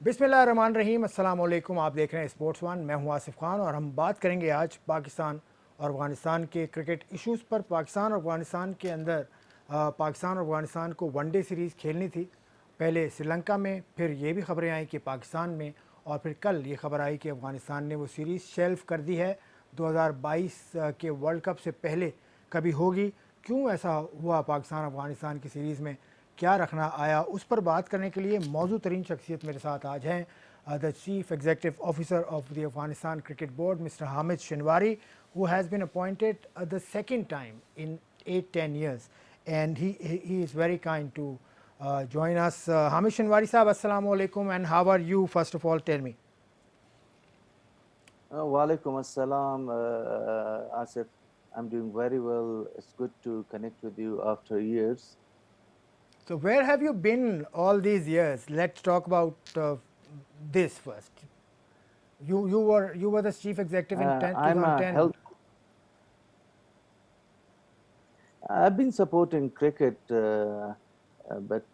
बिस्मिल्लाहिर्रहमानिर्रहीम, अस्सलाम वालेकुम। आप देख रहे हैं स्पोर्ट्स वन। मैं हूं आसिफ खान और हम बात करेंगे आज पाकिस्तान और अफ़गानिस्तान के क्रिकेट इश्यूज़ पर। पाकिस्तान और अफ़गानिस्तान के अंदर पाकिस्तान और अफ़गानिस्तान को वनडे सीरीज़ खेलनी थी, पहले श्रीलंका में, फिर ये भी ख़बरें आई कि पाकिस्तान में, और फिर कल ये ख़बर आई कि अफ़गानिस्तान ने वो सीरीज़ शेल्फ कर दी है। 2022 के वर्ल्ड कप से पहले कभी होगी। क्यों ऐसा हुआ पाकिस्तान अफ़गानिस्तान की सीरीज़ में, क्या रखना आया, उस पर बात करने के लिए मौजू तरीन शख्सियत मेरे साथ आज हैं the chief executive officer of the Afghanistan cricket board mister Hamid Shinwari, who has been appointed the second time in 8-10 years, and he is very kind to join us. Hamid Shinwari sahab, assalamu alaikum, and how are you? First of all, tell me. Walaikum assalam, Asif. I'm doing very well. It's good to connect with you after years. So where have you been all these years? Let's talk about this first. You were the chief executive in 2010. I've been supporting cricket, but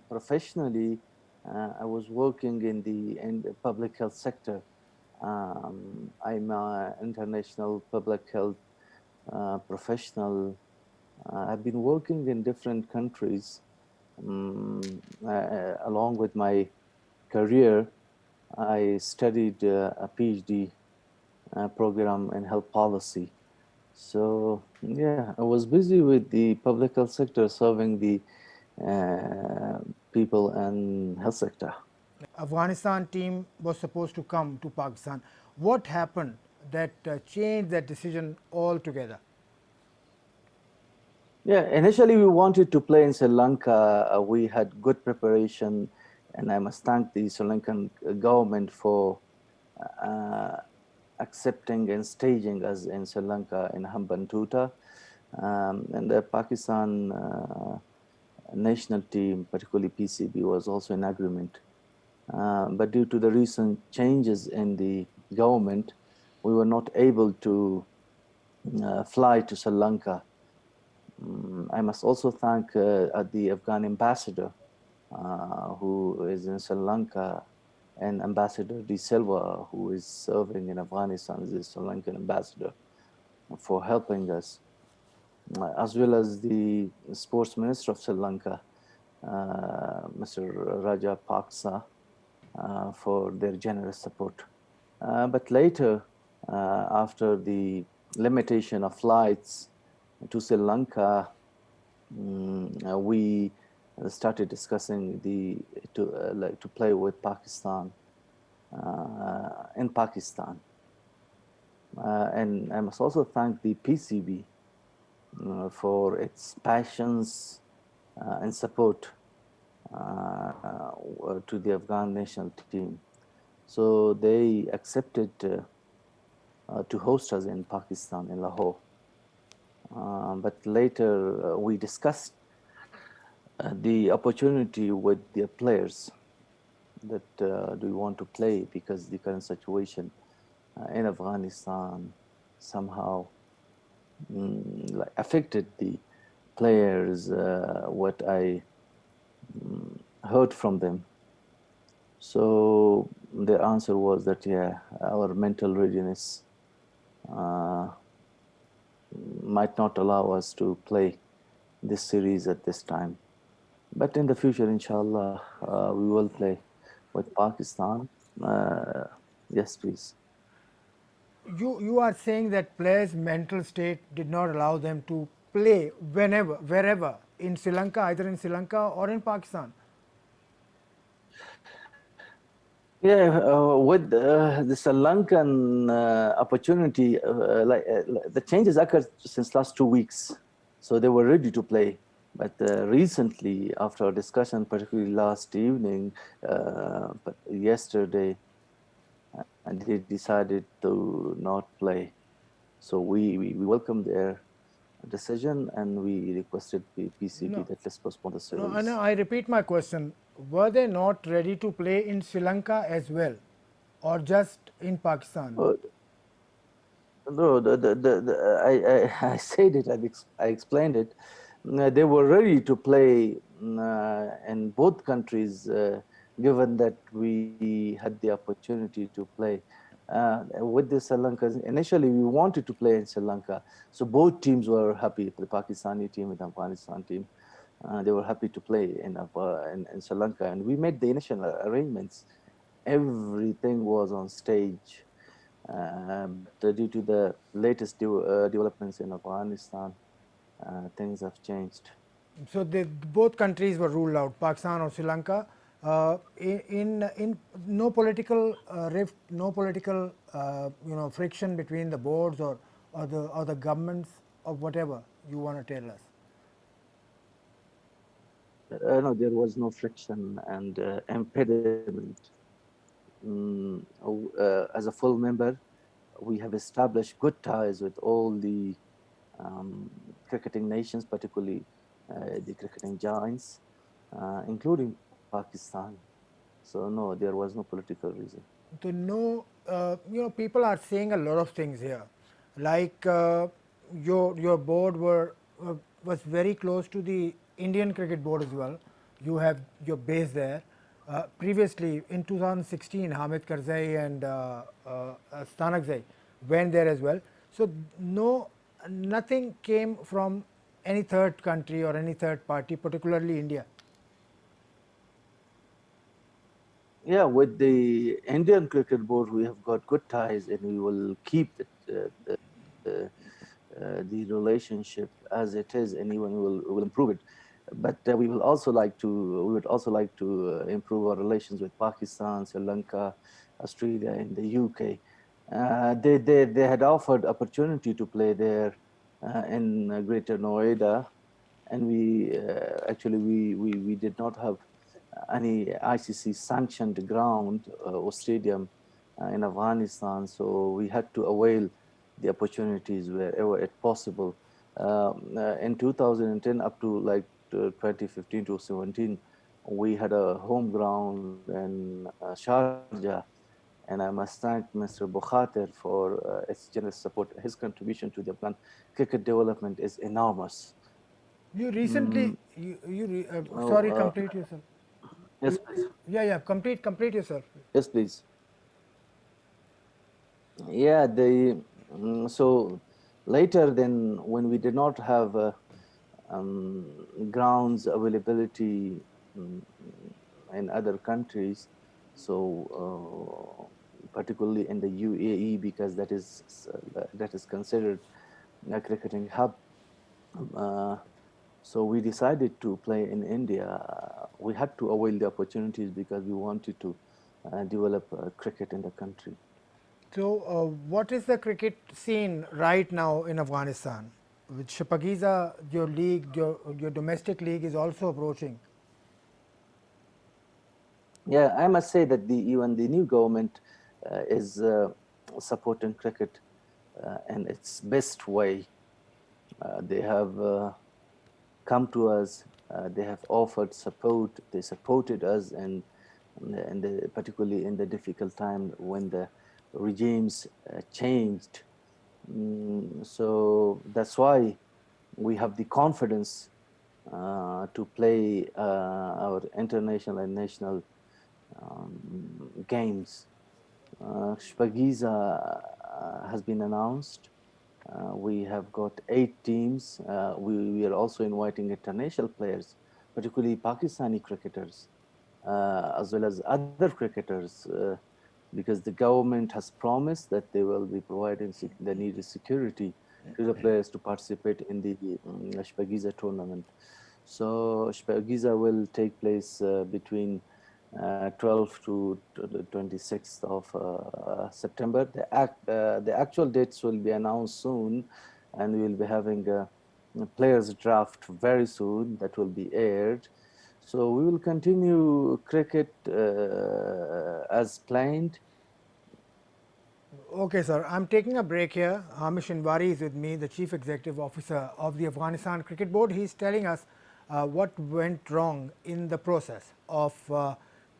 professionally, I was working in the public health sector. I'm an international public health professional. I've been working in different countries. Along with my career, I studied a PhD program in health policy. So yeah, I was busy with the public health sector, serving the people and health sector. Afghanistan team was supposed to come to Pakistan. What happened that changed that decision altogether? Yeah, initially we wanted to play in Sri Lanka. We had good preparation, and I must thank the Sri Lankan government for accepting and staging us in Sri Lanka in Hambantota. And the Pakistan national team, particularly PCB, was also in agreement. But due to the recent changes in the government, we were not able to fly to Sri Lanka. I must also thank the Afghan ambassador who is in Sri Lanka, and Ambassador De Silva, who is serving in Afghanistan as the Sri Lankan ambassador, for helping us, as well as the sports minister of Sri Lanka, Mr. Raja Paksa, for their generous support. But later, after the limitation of flights to Sri Lanka, we started discussing to play with Pakistan in Pakistan. And I must also thank the PCB for its passions and support to the Afghan national team. So they accepted to host us in Pakistan, in Lahore. But later we discussed the opportunity with the players that do we want to play, because the current situation in Afghanistan somehow affected the players, what I heard from them. So their answer was that, yeah, our mental readiness might not allow us to play this series at this time. But in the future, inshallah, we will play with Pakistan. Yes, please. You are saying that players' mental state did not allow them to play wherever, in Sri Lanka, either in Sri Lanka or in Pakistan? Yeah, with the Sri Lankan opportunity, the changes occurred since last 2 weeks. So they were ready to play. But recently, after our discussion, particularly last evening, but yesterday, they decided to not play. So we welcomed their decision, and we requested the PCB that let's postpone the series. No, I repeat my question. Were they not ready to play in Sri Lanka as well, or just in Pakistan? No, I said it, I explained it. They were ready to play in both countries given that we had the opportunity to play with the Sri Lanka. Initially, we wanted to play in Sri Lanka, so both teams were happy. The Pakistani team and the Afghanistan team, they were happy to play in Sri Lanka, and we made the initial arrangements. Everything was on stage, but due to the latest developments in Afghanistan, things have changed. So both countries were ruled out, Pakistan or Sri Lanka. In no political rift, no political friction between the boards or the governments or whatever you want to tell us. No, there was no friction and impediment. As a full member, we have established good ties with all the cricketing nations, particularly the cricketing giants, including Pakistan. So no, there was no political reason. So no, people are saying a lot of things here, like your board was very close to the Indian Cricket Board as well. You have your base there. Previously, in 2016, Hamid and Stanakzai went there as well. So nothing came from any third country or any third party, particularly India. Yeah, with the Indian Cricket Board, we have got good ties, and we will keep the relationship as it is, and even we will improve it. But we would also like to improve our relations with Pakistan, Sri Lanka, Australia, and the UK. They had offered opportunity to play there in Greater Noida, and we actually did not have any ICC sanctioned ground or stadium in Afghanistan, so we had to avail the opportunities wherever it possible. In 2010 up to like 2015 to 17, we had a home ground in Sharjah, and I must thank Mr. Bukhater for his generous support. His contribution to the Afghan cricket development is enormous. You recently, sorry, complete yourself. Yes, please. Yeah, complete yourself. Yes, please. Yeah, so later then, when we did not have grounds availability in other countries, so particularly in the UAE, because that is considered a cricketing hub. So we decided to play in India. We had to avail the opportunities because we wanted to develop cricket in the country. So what is the cricket scene right now in Afghanistan? With Shapagiza, your league, your domestic league is also approaching. Yeah, I must say that even the new government is supporting cricket in its best way. They have come to us. They have offered support. They supported us, and particularly in the difficult time when the regimes changed. So that's why we have the confidence to play our international and national games. Shapagiza has been announced. We have got 8 teams. We are also inviting international players, particularly Pakistani cricketers, as well as other cricketers, because the government has promised that they will be providing the needed security to the players to participate in the Shapagiza tournament. So Shapagiza will take place between 12th to the 26th of September. The actual dates will be announced soon, and we will be having a players draft very soon that will be aired. So we will continue cricket as planned. Okay, sir. I'm taking a break here. Hamid Shinwari is with me, the Chief Executive Officer of the Afghanistan Cricket Board. He's telling us what went wrong in the process of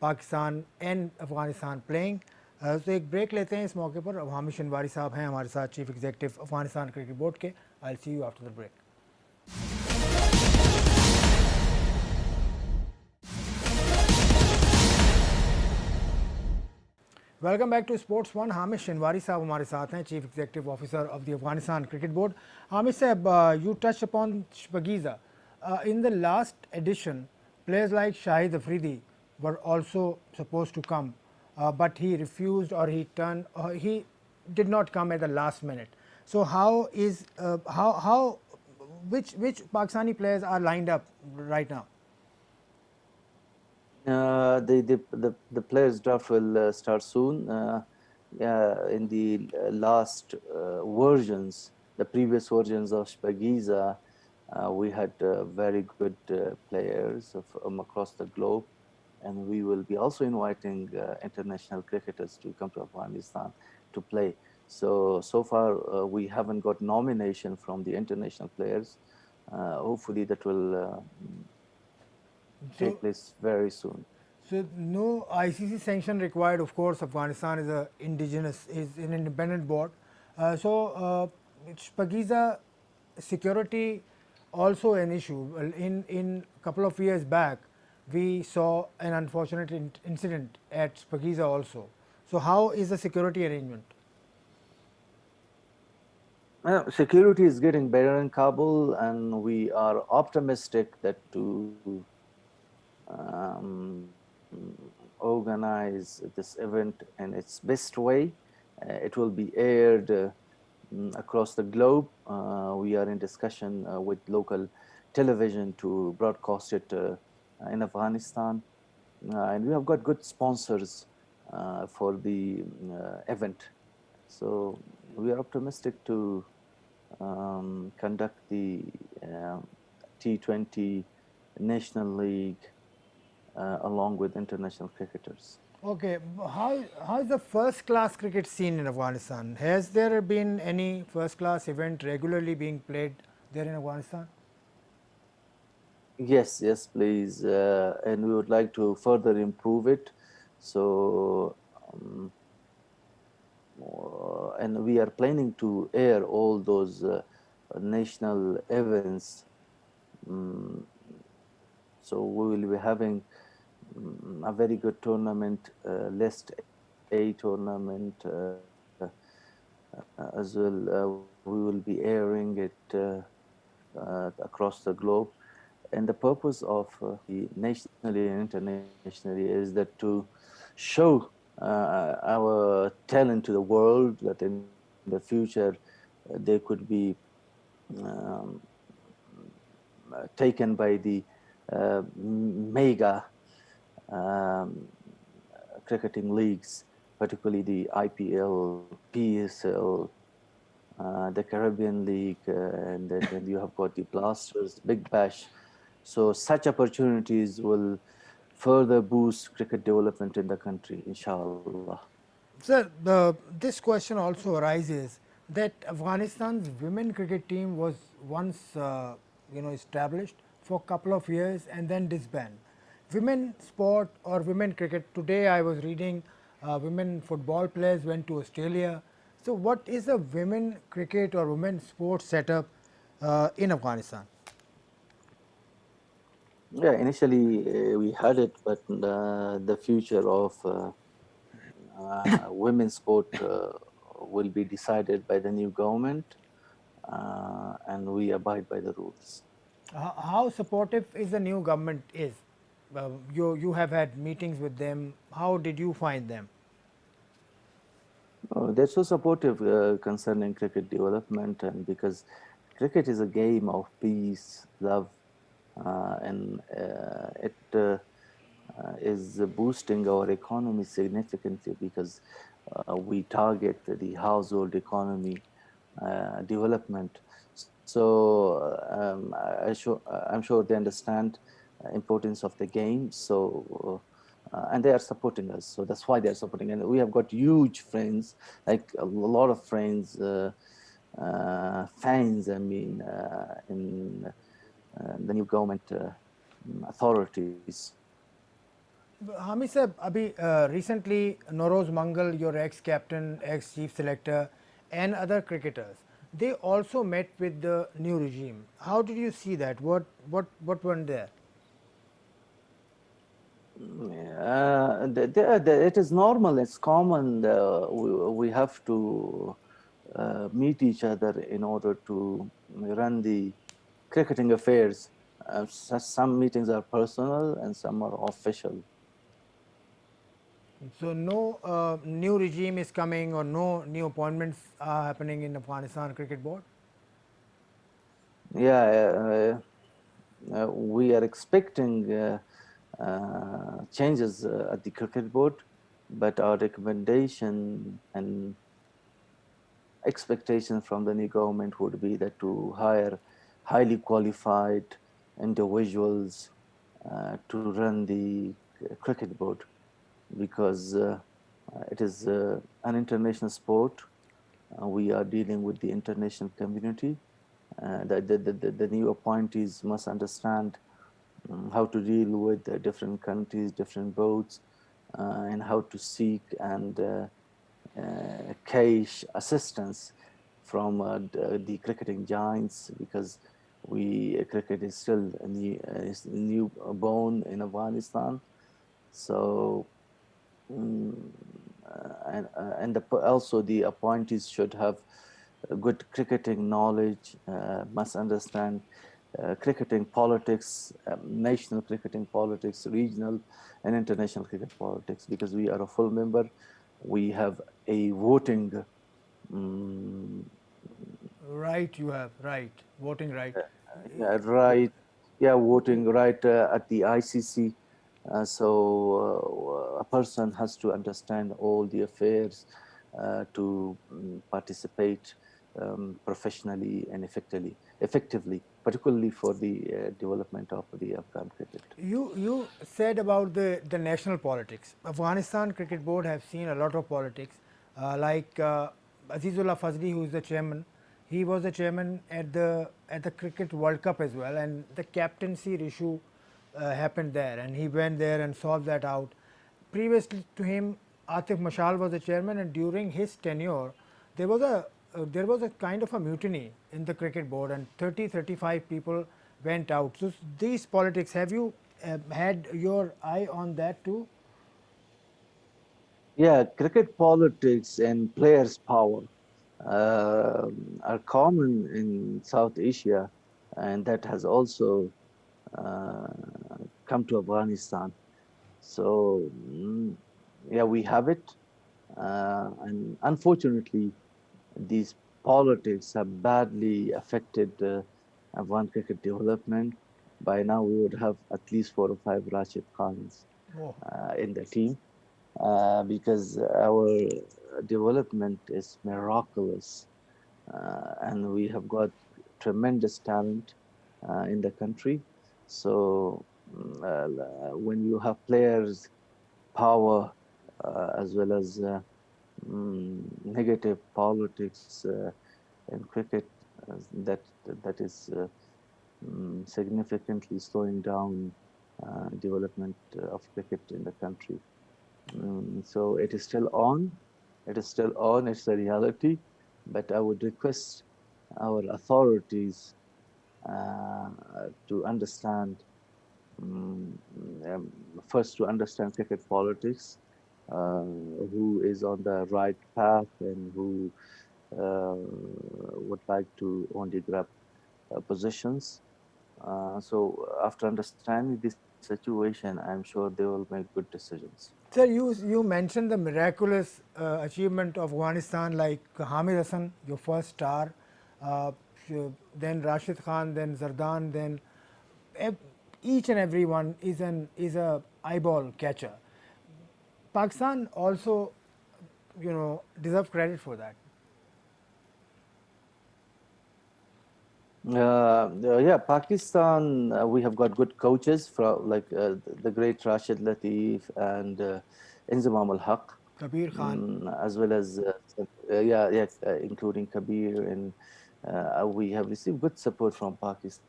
Pakistan and Afghanistan playing. तो एक break लेते हैं इस मौके पर. अब हामिद शिनवारी साहब हैं हमारे साथ, chief executive Afghanistan cricket board के. I will see you after the break. Welcome back to sports one. Hamid Shinwari साहब हमारे साथ हैं, chief executive officer of the Afghanistan cricket board. Hamid साहब, you touch upon Shpageeza. In the last edition, players like Shahid Afridi were also supposed to come, but he refused, or he did not come at the last minute. So which Pakistani players are lined up right now? The players draft will start soon. In the last versions, the previous versions of Shpagiza, we had very good players from across the globe, and we will be also inviting international cricketers to come to Afghanistan to play. So far, we haven't got nomination from the international players. Hopefully, that will take place very soon. So no ICC sanction required. Of course, Afghanistan is an independent board. Shpagiza security also an issue. In couple of years back, we saw an unfortunate incident at Shpagiza also. So how is the security arrangement? Security is getting better in Kabul, and we are optimistic that to organize this event in its best way. It will be aired across the globe. We are in discussion with local television to broadcast it in Afghanistan. And we have got good sponsors for the event. So we are optimistic to conduct the T20 National League along with international cricketers. Okay, how is the first class cricket scene in Afghanistan? Has there been any first class event regularly being played there in Afghanistan? Yes, please, and we would like to further improve it. So, and we are planning to air all those national events. So we will be having a very good tournament, List A tournament as well. We will be airing it across the globe. And the purpose of the nationally and internationally is that to show our talent to the world, that in the future they could be taken by the mega cricketing leagues, particularly the IPL, PSL, the Caribbean League, and then you have got the Blasters, Big Bash. So such opportunities will further boost cricket development in the country, inshallah. Sir, this question also arises that Afghanistan's women cricket team was once established for a couple of years and then disbanded. Women sport or women cricket, today I was reading women football players went to Australia. So what is the women cricket or women sports setup in Afghanistan? Yeah, initially we had it, but the future of women's sport will be decided by the new government, and we abide by the rules. How supportive is the new government is? You have had meetings with them. How did you find them? They're so supportive concerning cricket development, and because cricket is a game of peace, love, and it is boosting our economy significantly, because we target the household economy development. So I'm sure they understand importance of the game. So and they are supporting us. So that's why they are supporting. And we have got huge friends, like a lot of friends, fans. I mean, in the new government authorities. Hamid sir, recently Noroz Mangal, your ex-captain, ex-chief selector, and other cricketers, they also met with the new regime. How did you see that? What went there? It is normal, it's common. We have to meet each other in order to run the cricketing affairs. Some meetings are personal and some are official. So no new regime is coming or no new appointments are happening in Afghanistan Cricket Board? Yeah, we are expecting changes at the cricket board, but our recommendation and expectation from the new government would be that to hire highly qualified individuals to run the cricket board, because it is an international sport. We are dealing with the international community. The new appointees must understand how to deal with different countries, different boards, and how to seek and cash assistance from the cricketing giants, because cricket is still is newborn in Afghanistan. So also the appointees should have good cricketing knowledge, must understand cricketing politics, national cricketing politics, regional and international cricket politics, because we are a full member. We have a voting Right, you have, right, voting right. right, yeah, voting right at the ICC. So a person has to understand all the affairs to participate professionally and effectively, particularly for the development of the Afghan cricket. You said about the national politics. Afghanistan Cricket Board have seen a lot of politics, like Azizullah Fazli, who is the chairman. He was the chairman at the Cricket World Cup as well, and the captaincy issue happened there, and he went there and solved that out. Previously to him, Atif Mashal was the chairman, and during his tenure, there was a kind of a mutiny in the cricket board, and 35 people went out. So these politics, have you had your eye on that too? Yeah, cricket politics and players' power uh, are common in South Asia, and that has also uh, come to Afghanistan. So, yeah, we have it. And unfortunately, these politics have badly affected Afghan cricket development. By now, we would have at least 4 or 5 Rashid Khans Oh, in the team, because our development is miraculous, and we have got tremendous talent in the country. So when you have players, power, as well as negative politics in cricket, that that is significantly slowing down development of cricket in the country. So it is still on. It is still on. It's a reality. But I would request our authorities uh, to understand, um, um, first to understand cricket politics, who is on the right path and who would like to only grab positions. So after understanding this situation, I'm sure they will make good decisions. sir, you mentioned the miraculous achievement of Afghanistan, like Hamid Hassan, your first star, uh, then Rashid Khan, then Zardan, then ev- each and every one is a eyeball catcher. Pakistan also, deserve credit for that. Yeah, Pakistan, we have got good coaches from like the great Rashid Latif and Inzamam al Haq, Kabir Khan. as well as including Kabir, and we have received good support from Pakistan.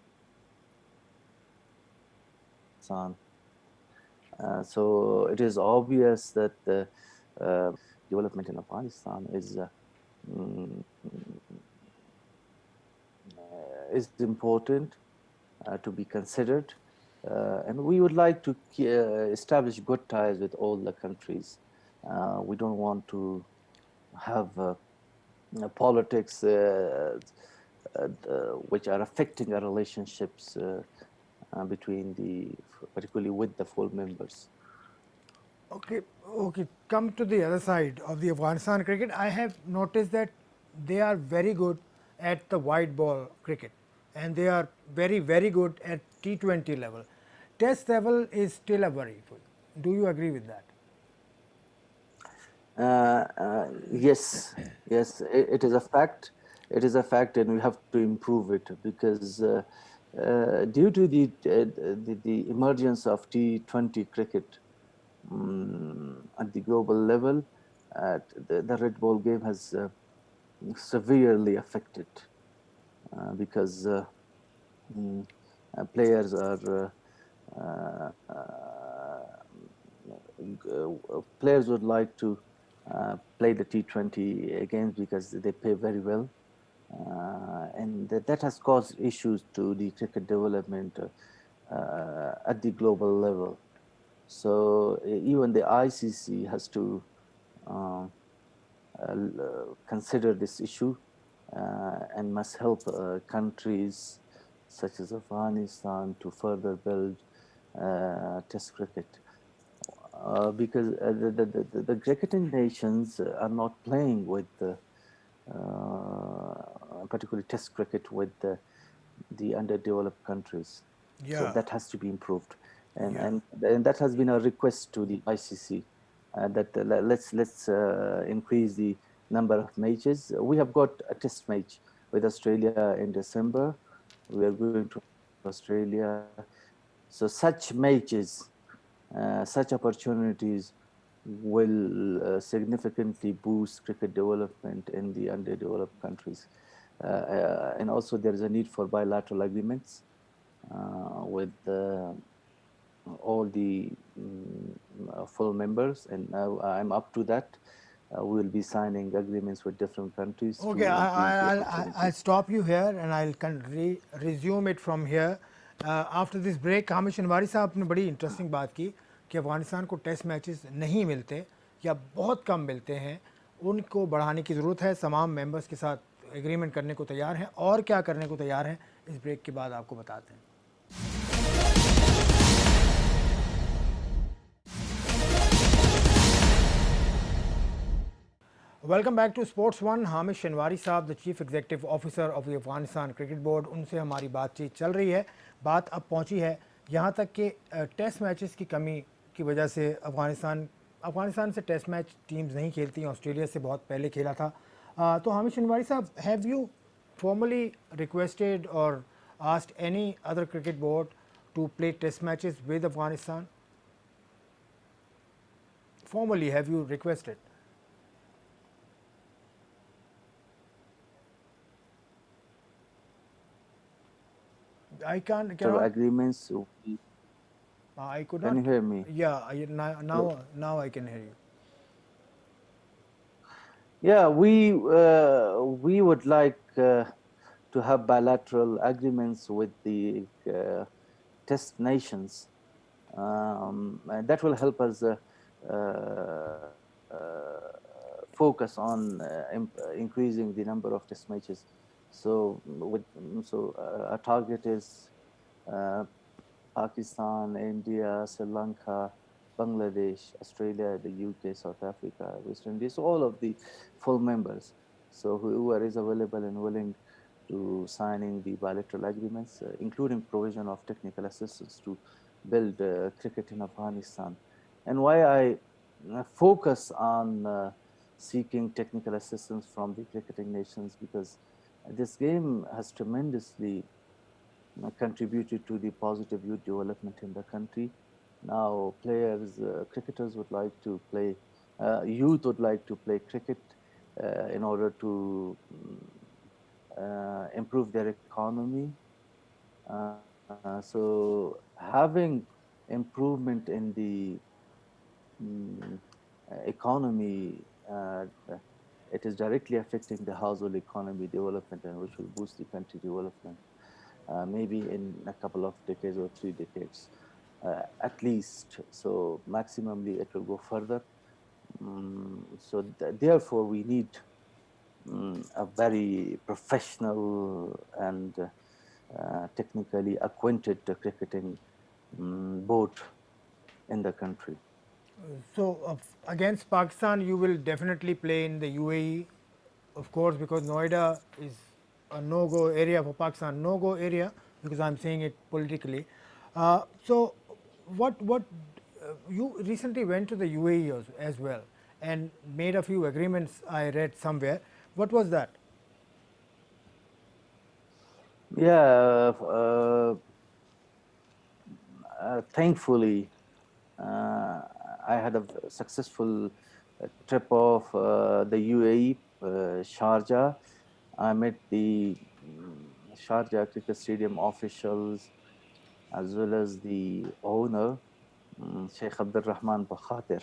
So it is obvious that the development in Afghanistan mm, is important to be considered. And we would like to establish good ties with all the countries. We don't want to have politics which are affecting our relationships between particularly with the full members. Okay, okay. Come to the other side of the Afghanistan cricket. I have noticed that they are very good at the white ball cricket, and they are very, very good at T20 level. Test level is still a worry for you. Do you agree with that? Yes, yes, it is a fact. It is a fact, and we have to improve it because due to the emergence of T20 cricket at the global level, the red ball game has severely affected because players are players would like to play the T20 games because they pay very well, and that has caused issues to the cricket development at the global level. So even the ICC has to consider this issue and must help countries such as Afghanistan to further build test cricket. Because the cricketing nations are not playing with particularly test cricket with the underdeveloped countries. Yeah. So that has to be improved. And that has been a request to the ICC that let's increase the number of matches. We have got a test match with Australia in December. We are going to Australia. So such matches, such opportunities will significantly boost cricket development in the underdeveloped countries. And also there is a need for bilateral agreements with all the full members, and I'm up to that. We will be signing agreements with different countries. Okay, I'll stop you here and I'll resume it from here. After this break, Hamid Shinwari साहब ने बड़ी interesting बात की कि अफ़गानिस्तान को test matches नहीं मिलते या बहुत कम मिलते हैं, उनको बढ़ाने की ज़रूरत है. तमाम मेंबर्स के साथ एग्रीमेंट करने को तैयार हैं और क्या करने को तैयार हैं इस ब्रेक के बाद आपको बताते हैं. Welcome back to sports one. Hamid Shinwari साहब, the chief executive officer of the Afghanistan cricket board, उनसे हमारी बातचीत चल रही है. बात अब पहुंची है यहाँ तक कि टेस्ट मैचेस की कमी की वजह से अफगानिस्तान से टेस्ट मैच टीम्स नहीं खेलती. ऑस्ट्रेलिया से बहुत पहले खेला था. तो हामिद शिनवारी साहब, हैव यू फॉर्मली रिक्वेस्टेड और asked any other cricket board to play test matches with Afghanistan? Formally have you requested? I can't. Agreements. I could not. Can you hear me? Yeah. Now I can hear you. Yeah, we would like to have bilateral agreements with the test nations. And that will help us focus on increasing the number of test matches. So our target is Pakistan, India, Sri Lanka, Bangladesh, Australia, the UK, South Africa, West Indies, all of the full members. So whoever is available and willing to signing the bilateral agreements, including provision of technical assistance to build cricket in Afghanistan. And why I focus on seeking technical assistance from the cricketing nations, because this game has tremendously contributed to the positive youth development in the country. Now players, cricketers would like to play, youth would like to play cricket in order to improve their economy. So having improvement in the economy, it is directly affecting the household economy development, and which will boost the country development. maybe in a couple of decades or 3 decades at least. So maximally it will go further. So therefore we need a very professional and technically acquainted cricketing board in the country. So against Pakistan, you will definitely play in the UAE, of course, because Noida is a no-go area for Pakistan. No-go area because I'm saying it politically. So, what you recently went to the UAE as well and made a few agreements. I read somewhere. What was that? Yeah, thankfully, I had a successful trip of the UAE, Sharjah. I met the Sharjah Cricket Stadium officials as well as the owner, Sheikh Abdul Rahman Bakhatir.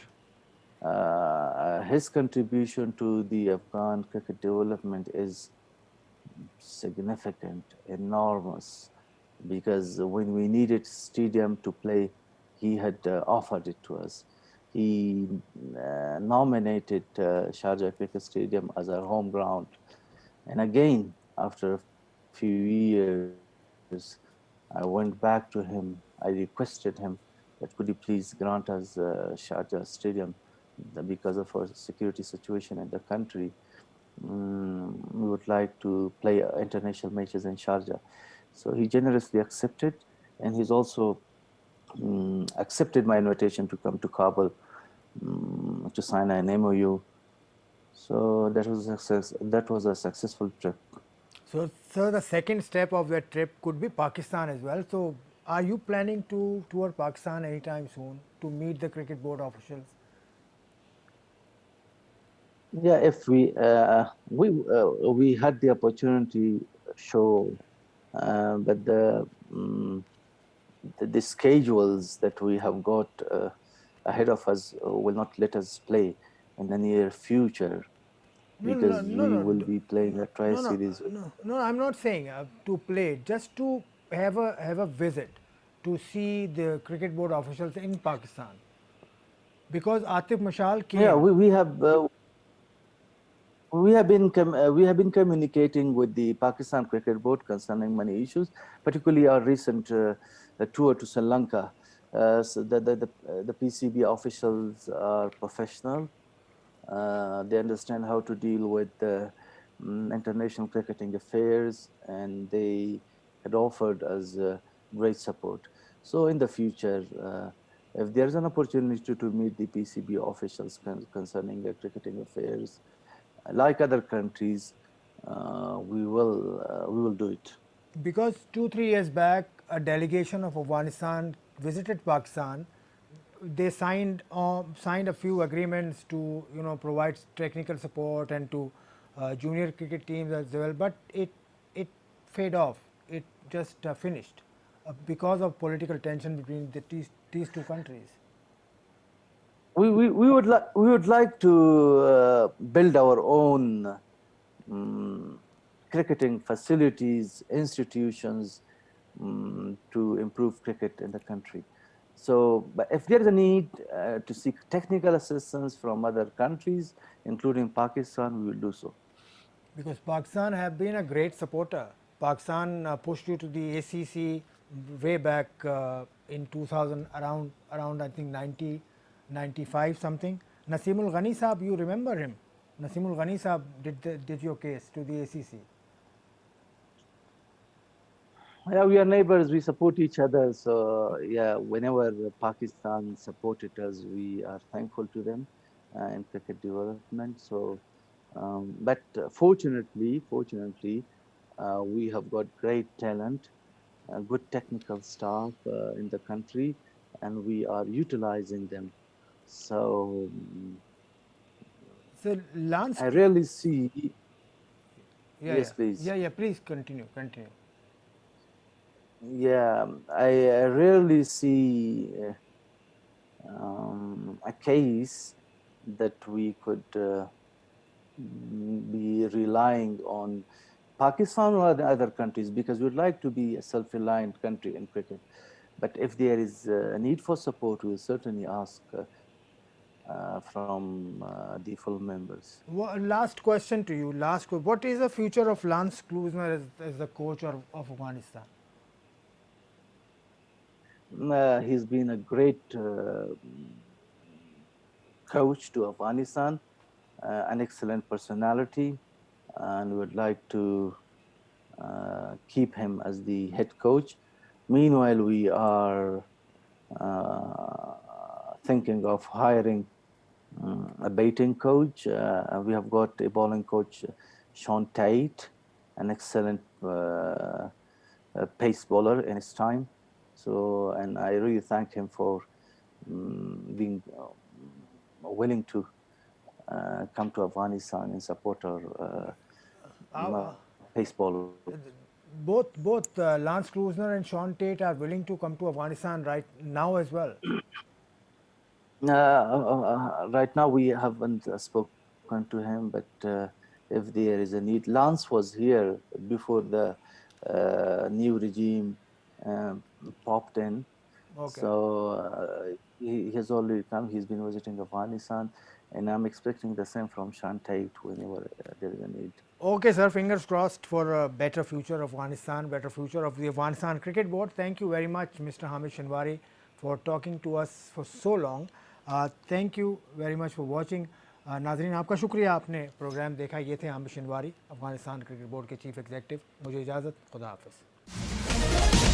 His contribution to the Afghan cricket development is significant, enormous, because when we needed stadium to play, he had offered it to us. He nominated Sharjah Cricket Stadium as our home ground. And again, after a few years, I went back to him. I requested him that could you please grant us Sharjah Stadium because of our security situation in the country. We would like to play international matches in Sharjah. So he generously accepted, and he's also accepted my invitation to come to Kabul to sign an MOU. So that was a success. That was a successful trip. So the second step of that trip could be Pakistan as well. So are you planning to tour Pakistan anytime soon to meet the cricket board officials? Yeah, if we had the opportunity, sure, but the schedules that we have got ahead of us will not let us play in the near future No, no, because no, we no, will be playing a no, no, tri-series. no. I'm not saying to play, just to have a visit to see the cricket board officials in Pakistan. Because Atif Mashal Yeah, came. we have been communicating with the Pakistan Cricket Board concerning many issues, particularly our recent tour to Sri Lanka. So the PCB officials are professional. They understand how to deal with international cricketing affairs, and they had offered us great support. So in the future, if there's an opportunity to meet the PCB officials concerning cricketing affairs, like other countries, we will do it. Because 2 3 years back, a delegation of Afghanistan visited Pakistan. They signed a few agreements to provide technical support and to junior cricket teams as well. But it fade off. It just finished because of political tension between these two countries. We would like to build our own cricketing facilities, institutions to improve cricket in the country. So, but if there is a need to seek technical assistance from other countries, including Pakistan, we will do so. Because Pakistan have been a great supporter. Pakistan pushed you to the ACC way back in 2000, around I think 90, 95 something. Naseemul Ghani Saab, you remember him? Naseemul Ghani Saab did your case to the ACC. Yeah, we are neighbors. We support each other. So yeah, whenever Pakistan supported us, we are thankful to them in cricket development. So, but fortunately, we have got great talent, good technical staff in the country, and we are utilizing them. So So Lance, I really see. yeah, yeah, Yes, please. yeah, yeah. Please continue, continue. Yeah, I rarely see a case that we could be relying on Pakistan or the other countries, because we'd like to be a self-reliant country in cricket. But if there is a need for support, we'll certainly ask from the full members. Last question to you. What is the future of Lance Klusener as the coach of Afghanistan? He's been a great coach to Afghanistan, an excellent personality, and we would like to keep him as the head coach. Meanwhile, we are thinking of hiring a batting coach. We have got a bowling coach, Sean Tate, an excellent pace bowler in his time. So, and I really thank him for being willing to come to Afghanistan and support our pace bowler. Both Lance Klusener and Sean Tate are willing to come to Afghanistan right now as well. Right now we haven't spoken to him, but if there is a need, Lance was here before the new regime popped in. Okay. So he has already come. He's been visiting Afghanistan, and I'm expecting the same from Sean Tate whenever there is a need. Okay, sir. Fingers crossed for a better future of Afghanistan, better future of the Afghanistan Cricket Board. Thank you very much, Mr. Hamid Shinwari, for talking to us for so long. Thank you very much for watching. नाज़रीन, आपका शुक्रिया, आपने programme देखा. ये थे Hamid Shinwari, Afghanistan cricket board के chief executive. मुझे इजाज़त, खुदा हाफ़िज़.